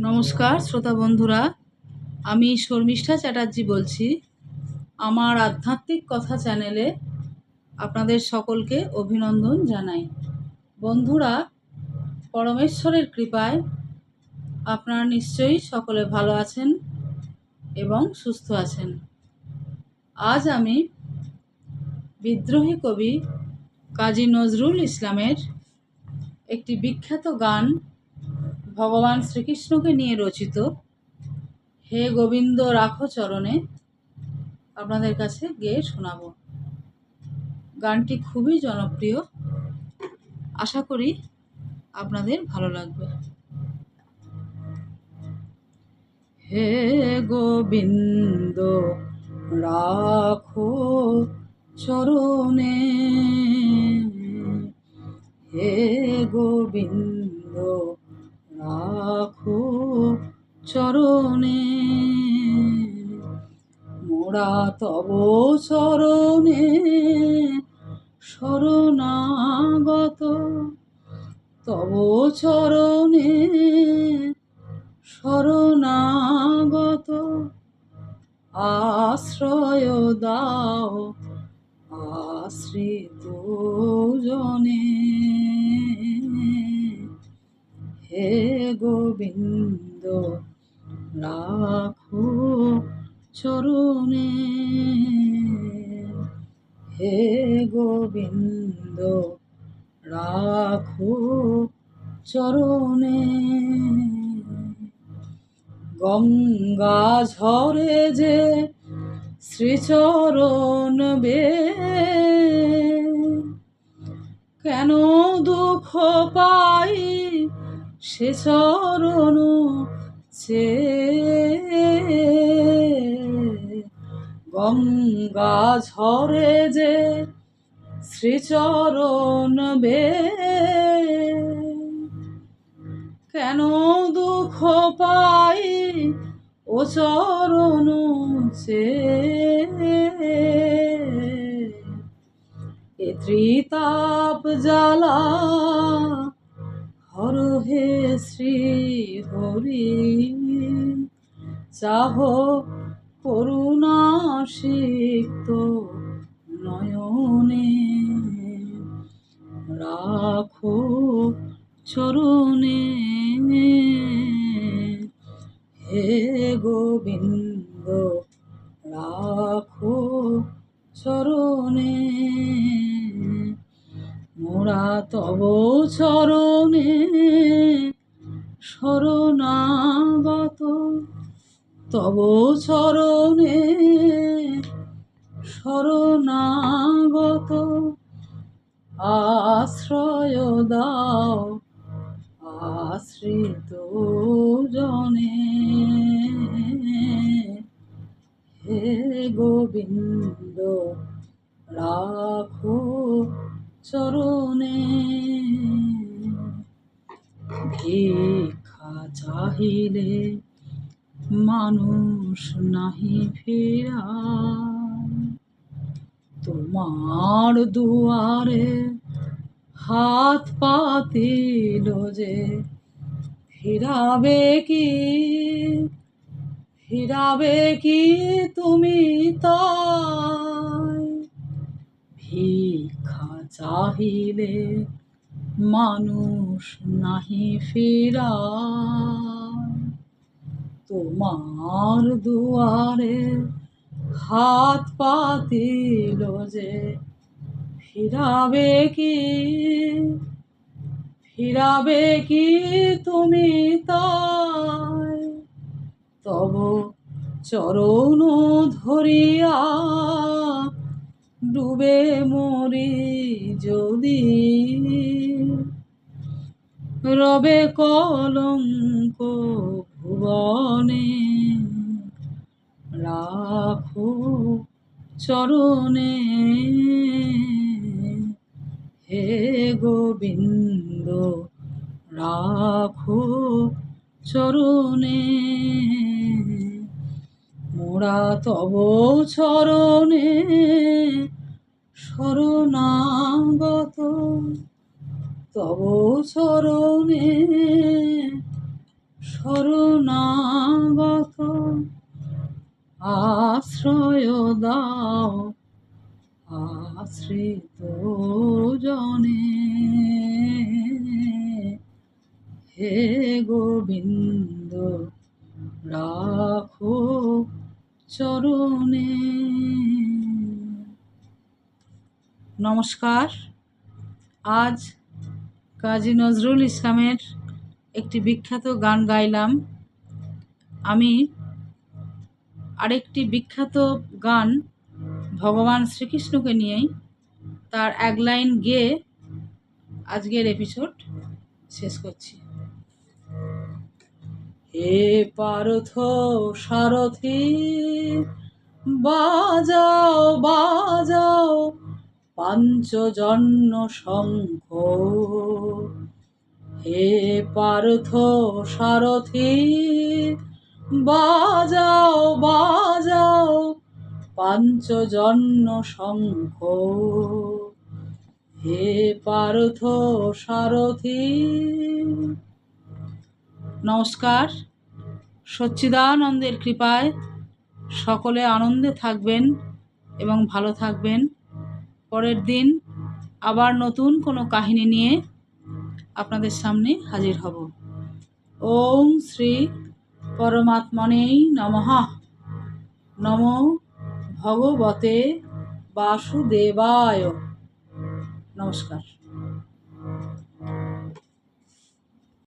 নমস্কার শ্রোতা বন্ধুরা, আমি শর্মিষ্ঠা চ্যাটার্জি বলছি। আমার আধ্যাত্মিক কথা চ্যানেলে আপনাদের সকলকে অভিনন্দন জানাই। বন্ধুরা, পরমেশ্বরের কৃপায় আপনারা নিশ্চয়ই সকলে ভালো আছেন এবং সুস্থ আছেন। আজ আমি বিদ্রোহী কবি কাজী নজরুল ইসলামের একটি বিখ্যাত গান ভগবান শ্রীকৃষ্ণকে নিয়ে রচিত হে গোবিন্দ রাখো চরণে আপনাদের কাছে গেয়ে শোনাবো। গানটি খুবই জনপ্রিয়, আশা করি আপনাদের ভালো লাগবে। হে গোবিন্দ রাখো চরণে, হে গোবিন্দ রাখো চরণে, মোরা তব চরণে শরণাগত, তব চরণে শরণাগত, আশ্রয় দাও আশ্রিত জনে, হে গোবিন্দ রাখো চরণে, হে গোবিন্দ রাখো চরণে। গঙ্গা ঝরে যে শ্রীচরণ বে, কেন দুঃখ পাই সে চরণ চে, গঙ্গা ঝরে যে শ্রীচরণ বে, কেন দুঃখ পাই ও চরণ চে, এ ত্রিতাপ জ্বালা হর হে শ্রী হরি, চাহ করুণা সিক্ত নয়নে, রাখো চরণে, হে গোবিন্দ রাখো চরণে, মোরা তব চরণে শরণাগত, তব চরণে শরণাগত, আশ্রয় দাও আশ্রিত জনে, হে গোবিন্দ রাখো চরণে। ভিক্ষা চাহিলে মানুষ নাহি ফেরায়, তোমার দুয়ারে হাত পাতিল যে ফিরাবে কি, ফিরাবে কি তুমি তাই, ভিক্ষা চাহিলে মানুষ নাহি ফেরায়, তোমার দুয়ারে হাত পাতিল যে ফিরাবে কি, ফিরাবে কি তুমি তাই, তব চরণ ধরিয়া ডুবে মরি যদি, রবে কলঙ্ক ভুবনে, রাখো চরণে, হে গোবিন্দ রাখো চরণে, মোরা তব চরণে শরণাগত, তব চরণে শরণাগত আশ্রয় দাও আশ্রিত জনে। হে গোবিন্দ রাখো চরণে। নমস্কার। আজ কাজী নজরুল ইসলামের একটি বিখ্যাত গান গাইলাম। আমি আরেকটি বিখ্যাত গান ভগবান শ্রীকৃষ্ণকে নিয়েই তার এক লাইন গেয়ে আজকের এপিসোড শেষ করছি। হে পার্থ সারথি বাজাও বাজাও পাঞ্চজন্য শঙ্খ। হে পার্থ সারথি বাজাও বাজাও পাঞ্চজন্য শঙ্খ। হে পার্থ সারথি। নমস্কার। সচ্চিদানন্দের কৃপায় সকলে আনন্দে থাকবেন এবং ভালো থাকবেন। পরের দিন আবার নতুন কোনো কাহিনী নিয়ে আপনাদের সামনে হাজির হব। ওম শ্রী পরমাত্মনেই নমঃ। নমো ভগবতে বাসুদেবায়। নমস্কার।